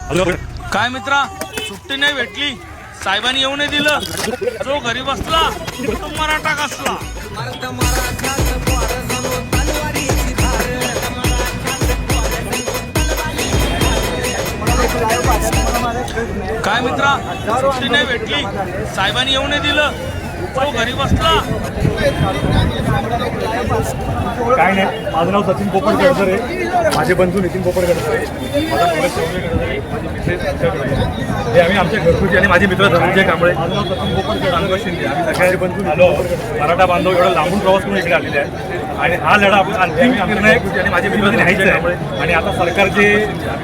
काय मित्रा, सुट्टी नाही भेटली, साहेबांनी येऊ नाही दिलं, जो घरी बसला तो मराठा कसला. काय मित्रा, सुट्टी नाही भेटली, साहेबांनी येऊ नाही दिलं, जो घरी बसला. काय नाही, माझं नाव सचिन पोपट गडकर आहे, माझे बंधू नितीन पोपट गडकर आहे, माझा मुलगा संजय गडकर आहे, माझी मिसेस आहे. हे आम्ही आमच्या घरगुती आणि माझे मित्र धनंजय कांबळे, माझं नाव सचिन पोपट गडकर शिंदे, आम्ही सगळे बंधू आलो. मराठा बांधव एवढा लांबून प्रवास करून इकडे आलेले आहे आणि हा लढा आपला अंतिम निर्णय आणि माझे मित्र न्यायचा आहे. आणि आता सरकार जे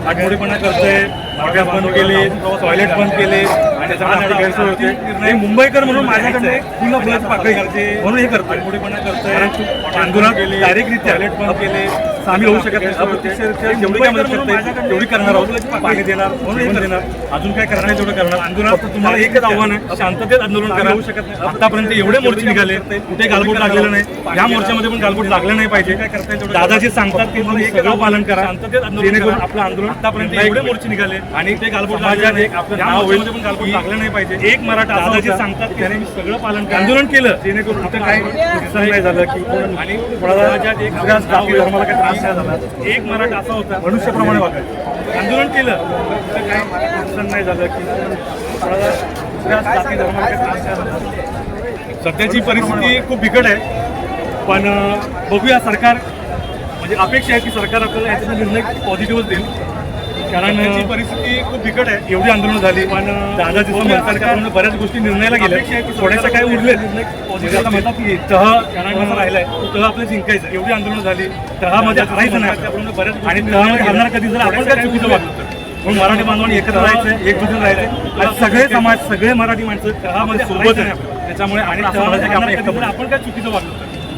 आठवडेपणा करतंय, अभ्यास बंद केले, टॉयलेट बंद केले आणि त्याच्यामुळे आपली गैरसोय होते. हे मुंबईकर म्हणून माझ्याकडे पूर्ण फुलाची पाकळी करते म्हणून हे करतोय, आठवडेपणा करतोय. आंदोलनात डायरेक्टरित्या टॉयलेट बंद केले, सामील होऊ शकत नाही. जेवढी काय मदत करते तेवढी करणार आहोत, पाणी देणार म्हणून देणार, अजून काय करणार तेवढं करणार. आंदोलनात तुम्हाला एकच आव्हान आहे, शांततेत आंदोलन करा. होऊ शकत नाही. आतापर्यंत एवढे मोर्चे निघाले, कुठे गालबोट लागलेलं नाही, या मोर्चामध्ये पण गालबोट लागलं नाही पाहिजे. काय करताय दादाजी सांगतात की तुम्ही सगळं पालन करा, शांततेत जेणेकरून आपलं आंदोलन. आतापर्यंत एवढे मोर्चे निघाले आणि ते गालबोट लागलं नाही, आपलं नाव होईल पण गालबोट लागलं नाही पाहिजे. एक मराठा दादाजी सांगतात की त्याने सगळं पालन करा, आंदोलन केलं, जेणेकरून कुठे काय नुकसान नाही झालं की आणि कोणाला धर्माला काय त्रास नाही झाला. एक मराठा असा होता मनुष्याप्रमाणे वागायचं, आंदोलन केलं तर काय नुकसान नाही झालं की कोणाला जाती धर्माला काय त्रास नाही झाला. सध्याची परिस्थिती खूप बिकट आहे, पण बघूया. सरकार म्हणजे अपेक्षा आहे की सरकार आपल्याला याचा निर्णय पॉझिटिव्हच देईल, कारण त्याची परिस्थिती खूप बिकट आहे. एवढी आंदोलन झाली, पण दादाजी सरकारनं बऱ्याच गोष्टी निर्णयाला गेल्या, थोड्याशा काय उरले. आता म्हणतात की तह राहिलाय, तह आपल्याला जिंकायचं. एवढी आंदोलन झाली, तहामध्ये हरायचं नाही बऱ्याच, आणि तहामध्ये हरणार कधी जर आपण काय चुकीचं वागलो तर. म्हणून मराठी बांधवांनी एकत्र राहायचं, एकजुटून राहायचं. आज सगळे समाज, सगळे मराठी माणसं तहामध्ये सोबत आहे, त्याच्यामुळे आणि आपण काय चुकीचं वागलो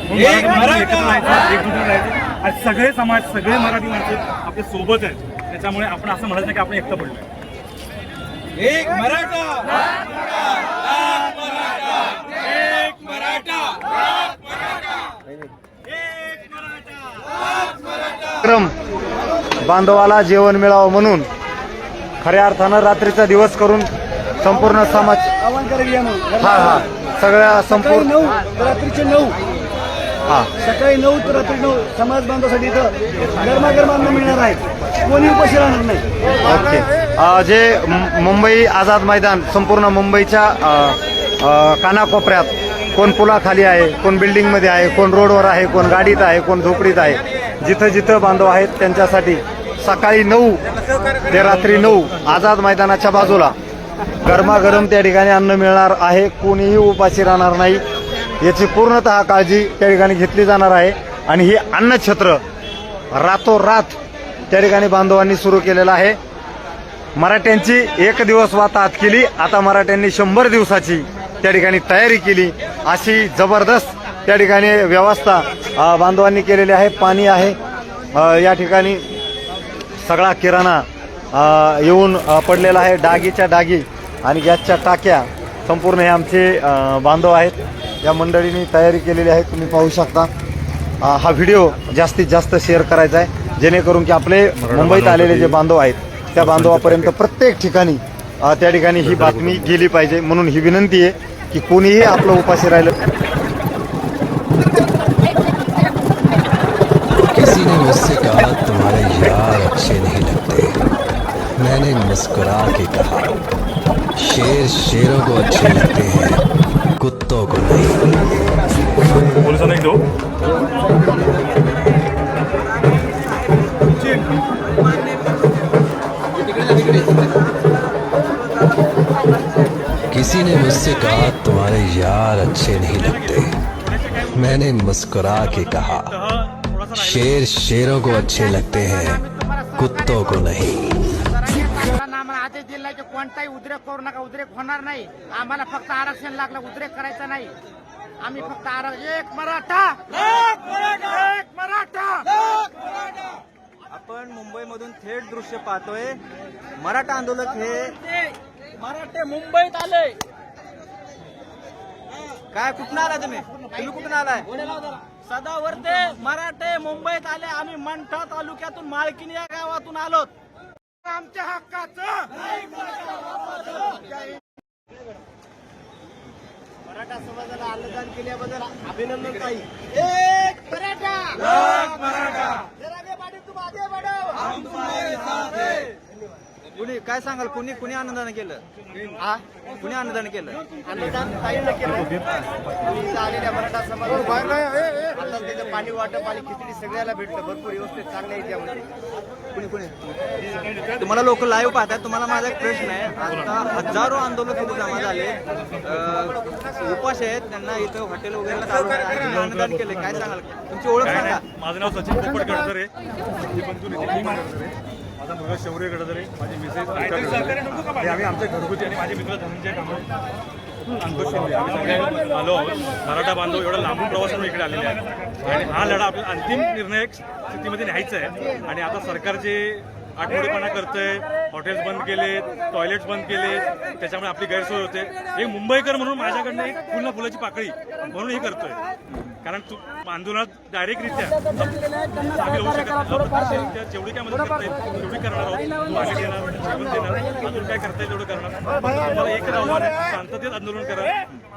तर एकत्र राहायचं, एकजुटून राहायचं. आज सगळे समाज, सगळे मराठी माणसं आपल्या सोबत आहेत, त्याच्यामुळे आपण असं म्हणायचं की आपण एकटं पडलोय. एक मराठा, एक मराठा, क्रम बांधवाला जेवण मिळावं म्हणून खऱ्या अर्थानं रात्रीचा दिवस करून संपूर्ण समाज हा सगळ्या संपूर्ण रात्रीचे 9 सकाळी 9 ते रात्री 9 समाज बांधवासाठी इथं गरमागरम अन्न मिळणार आहे, कोणी उपाशी राहणार नाही. ओके. जे मुंबई आझाद मैदान संपूर्ण मुंबईच्या कानाकोपऱ्यात, कोण पुलाखाली आहे, कोण बिल्डिंगमध्ये आहे, कोण रोडवर आहे, कोण गाडीत आहे, कोण झोपडीत आहे, जिथं जिथं बांधव आहेत त्यांच्यासाठी सकाळी 9 ते रात्री 9 आझाद मैदानाच्या बाजूला गरमागरम त्या ठिकाणी अन्न मिळणार आहे. कोणीही उपाशी राहणार नाही याची पूर्णतः काळजी त्या ठिकाणी घेतली जाणार आहे. आणि ही अन्नछत्र रातोरात त्या ठिकाणी बांधवांनी सुरू केलेलं आहे. मराठ्यांची 1 दिवस वाताहत केली, आता मराठ्यांनी 100 दिवसाची त्या ठिकाणी तयारी केली. अशी जबरदस्त त्या ठिकाणी व्यवस्था बांधवांनी केलेली आहे. पाणी आहे या ठिकाणी, सगळा किराणा येऊन पडलेला आहे, डागीच्या डागी आणि गॅसच्या टाक्या. संपूर्ण हे आमचे बांधव आहेत, या मंडळींनी तयारी केलेली आहे, तुम्ही पाहू शकता. हा व्हिडिओ जास्तीत जास्त शेअर करायचा आहे, जेणेकरून की आपले मुंबईत आलेले जे बांधव आहेत त्या बांधवापर्यंत प्रत्येक ठिकाणी त्या ठिकाणी ही बातमी गेली पाहिजे. म्हणून ही विनंती आहे की कोणीही आपलं उपाशी राहिलं. किसी ने मुझसे कहा तुम्हारे यार अच्छे नहीं लगते, मैंने मुस्कुरा के कहा शेर शेरों को अच्छे लगते हैं, कुत्तों को नहीं. पोलिसांना एक जाऊ. किसी ने मुझसे कहा तुम्हारे यार अच्छे नहीं लगते, मैंने मुस्कुरा के कहा शेर शेरों को अच्छे लगते हैं, कुत्तों को नहीं. आम्हाला आदेश दिला की कोणताही उद्रेक करू नका, उद्रेक होणार नाही. आम्हाला फक्त आरक्षण लागलं, उद्रेक करायचा नाही. आम्ही फक्त एक मराठा, एक मराठा. आपण मुंबईमधून थेट दृश्य पाहतोय. मराठा आंदोलक हे मराठे मुंबईत आले. काय, कुठून आलाय तुम्ही कुठून आलाय? सदावर्ते मराठे मुंबईत आले. आम्ही मंठा तालुक्यातून माळकिनी या गावातून आलोत. आमच्या हक्काचं मराठा समाजाला अन्नदान केल्याबद्दल अभिनंदन ताई. एक मराठा, जरा आगे बढ़ो, तुम आगे बढ़ो. कुणी काय सांगाल, कुणी कुणी अन्नदान केलं? कुणी अन्नदान केलं? अन्नदान ताईनं केलं. आणि इथं आलेल्या मराठा समाजाला आता तिथं पाणी वाटप आणि खिचडी सगळ्याला भेटलं. भरपूर व्यवस्थित चांगलं आहे त्यामध्ये. कुणी कुणी तुम्हाला लोक लाईव्ह पाहतात. तुम्हाला माझा एक प्रश्न आहे. आता हजारो आंदोलक इथे जमा झाले, उपास आहेत, त्यांना इथं हॉटेल वगैरे चालू आहे आणि तुम्ही अन्नदान केले. काय सांगाल? तुमची ओळख सांगा. माझं नाव सचिन पोपट गडदरे, माझे बंधू नितीन गडदरे, माझा मुलगा शौर्य गडदरे, माझी मिसेस अनिता गडदरे. हे आम्ही आमच्या घरगुती आणि माझे मित्र धनंजय कांबळे, संतोष शिंदे, आम्ही सगळे आलो आहोत. मराठा बांधव एवढा लांबून प्रवासातून इकडे आलेले आहेत आणि हा लढा आपल्याला अंतिम निर्णायक स्थितीमध्ये न्यायचा आहे. आणि आता सरकार जे आठवडेपणा करतंय, हॉटेल्स बंद केले, टॉयलेट्स बंद केले, त्याच्यामुळे आपली गैरसोय होते. एक मुंबईकर म्हणून माझ्याकडनं एक फुलाची पाकळी म्हणून हे करतोय. कारण आंदोलनात डायरेक्टरित्या आम्ही होऊ शकत नाही. जेवढी काय मदत करता येईल तेवढी करणार आहोत. पाणी देणार, जेवण देणार, अजून काय करता येईल तेवढं करणार. मला एकच आव्हान आहे, शांततेत आंदोलन करा.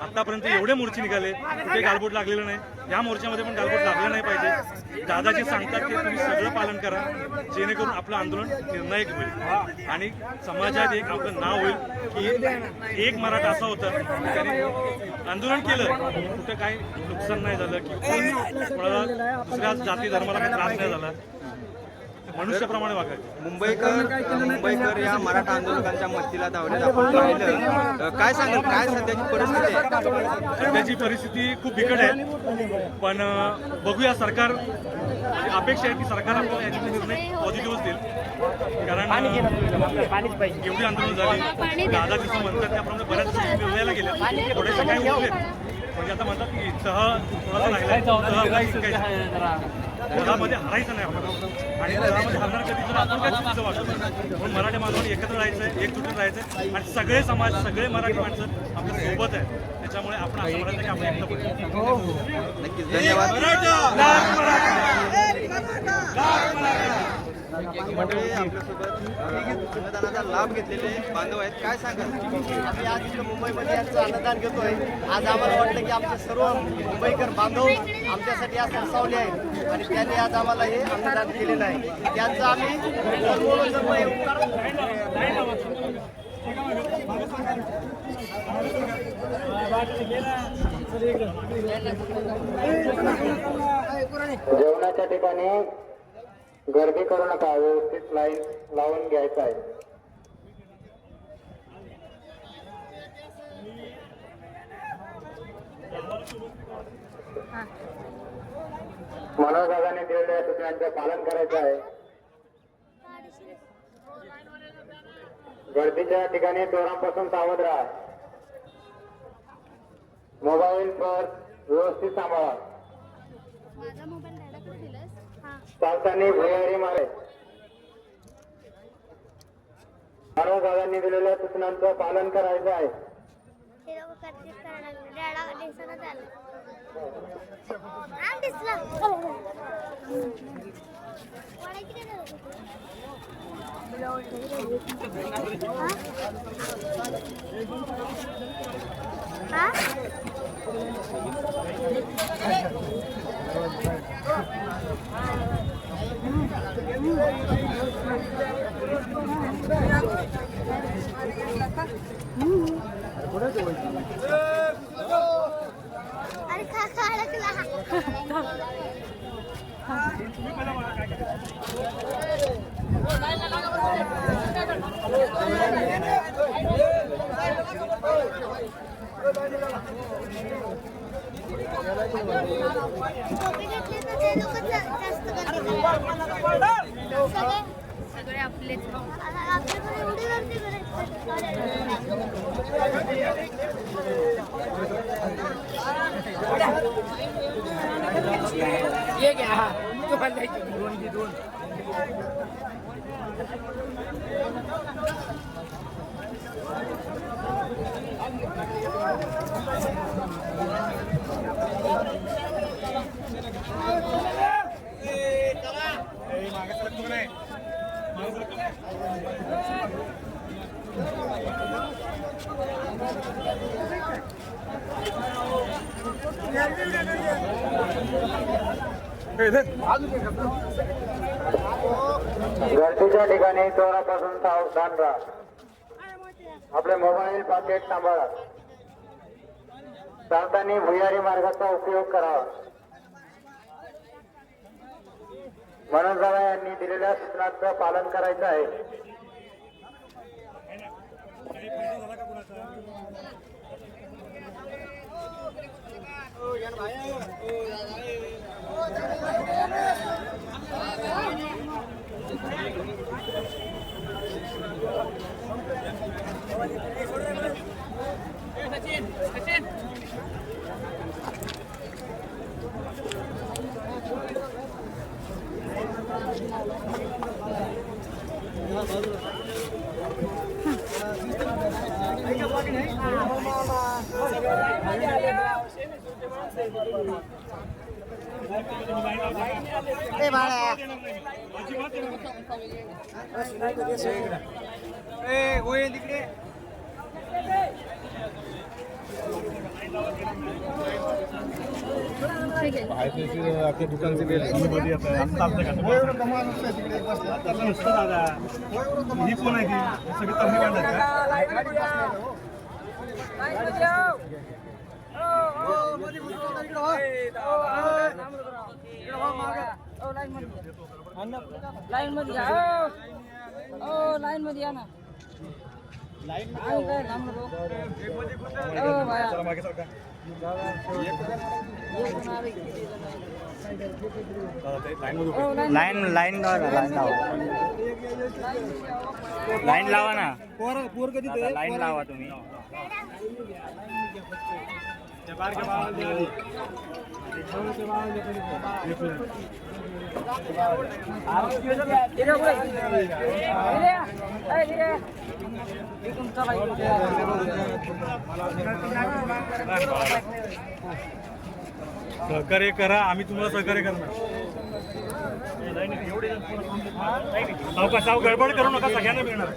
आतापर्यंत एवढे मोर्चे निघाले, कुठे गालबोट लागलेलं नाही. या मोर्चामध्ये पण गालबोट लागलं नाही पाहिजे. दादा जे सांगतात ते तुम्ही सगळं पालन करा, जेणेकरून आपलं आंदोलन निर्णायक होईल आणि समाजात एक आपलं नाव होईल की एक मराठा असा होता त्याने आंदोलन केलं, कुठं काही नुकसान नाही झालं की कोणाला दुसऱ्या जाती धर्माला काही त्रास नाही झाला. मनुष्याप्रमाणे वागायचं. मुंबईकर या मराठा आंदोलकांच्या मदतीला धावण्यात आपण पाहिलं. काय सांगाल, काय सध्याची परिस्थिती आहे? सध्याची परिस्थिती खूप बिकट आहे, पण बघूया. सरकार अपेक्षा आहे की सरकार आपल्याला याची निर्णय पॉझिटिव्हच देईल. कारण एवढी आंदोलन झाली, दादा जसं म्हणतात त्याप्रमाणे बऱ्याच गोष्टी निर्णयाला गेल्या, थोडेसे काही उरले. म्हणजे आता म्हणतात की कोणाचा राहिला तहामध्ये हरायचं नाही आपण, आणि तहामध्ये हरणार कधी तर आपण काय चुकीचं वाटतो. म्हणून मराठी माणसांनी एकत्र राहायचं, एकजुटीत राहायचं आणि सगळे समाज, सगळे मराठी माणसं आपल्या सोबत आहे. त्याच्यामुळे आपण असं म्हणायचं की आपण एकत्र पडू. नक्कीच, धन्यवाद. मंडळी आपल्यासोबत अन्नदानाचा लाभ घेतलेले बांधव आहेत. काय सांगाल? आम्ही आज इथं मुंबईमध्ये यांचं अन्नदान घेतोय. आज आम्हाला वाटतं की आमचे सर्व मुंबईकर बांधव आमच्यासाठी आज सरसावले आहेत आणि त्यांनी आज आम्हाला हे अन्नदान केलेलं आहे. त्यांचं आम्ही जेवणाच्या ठिकाणी गर्दी करू नका, व्यवस्थित लाईन लावून घ्यायचं आहे. मनोजाने दिलेल्या सूचनांचे पालन करायचं आहे. गर्दीच्या ठिकाणी चोरांपासून सावध राहा. मोबाईल पर्स व्यवस्थित सांभाळा. माझा मोबाईल दादाकडे दिलास? हां. चालताना भुयारी मारे. मनोजाने दिलेल्या सूचनांचं पालन करायचं आहे. हे लोक करतीच करायला लागले. डॅडा दिसणं झालं. राम दिसला. वाढायची काय झालं? हां? अरे खा अडकला. सगळे आपलेच आपल्याकडे एवढी गर्दी ये घ्या. हा तू बांधायची दोन मागे गर्दीच्या ठिकाणी चोरापासून सावधान राहा. आपले मोबाईल पाकिट सांभाळा. चालताना भुयारी मार्गाचा उपयोग करावा. मनोजदादा यांनी दिलेल्या सूचनांचं पालन करायचं आहे. आपल्या दुकानचे मध्ये येत आहे. दादा ही कोण आहे ती सगळी तम्मी काढतात लाईन मध्ये लाईन मध्ये या ना. लाईन मागे सरका. लाईन लावा ना. पोर कधी लाईन लावा तुम्ही. सहकार्य करा. आम्ही तुम्हाला सहकार्य करणार. साव गडबड करू नका. सगळ्यांना मिळणार.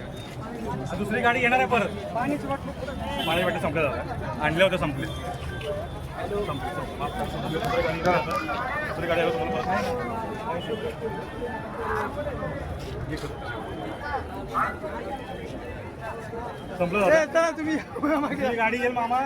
दुसरी गाडी येणार आहे परत. पाण्याची वाटत संपलं जातं. आणले होते संपले. दुसरी गाडी आलो संपलं जातं. तुम्ही गाडी येईल मामा.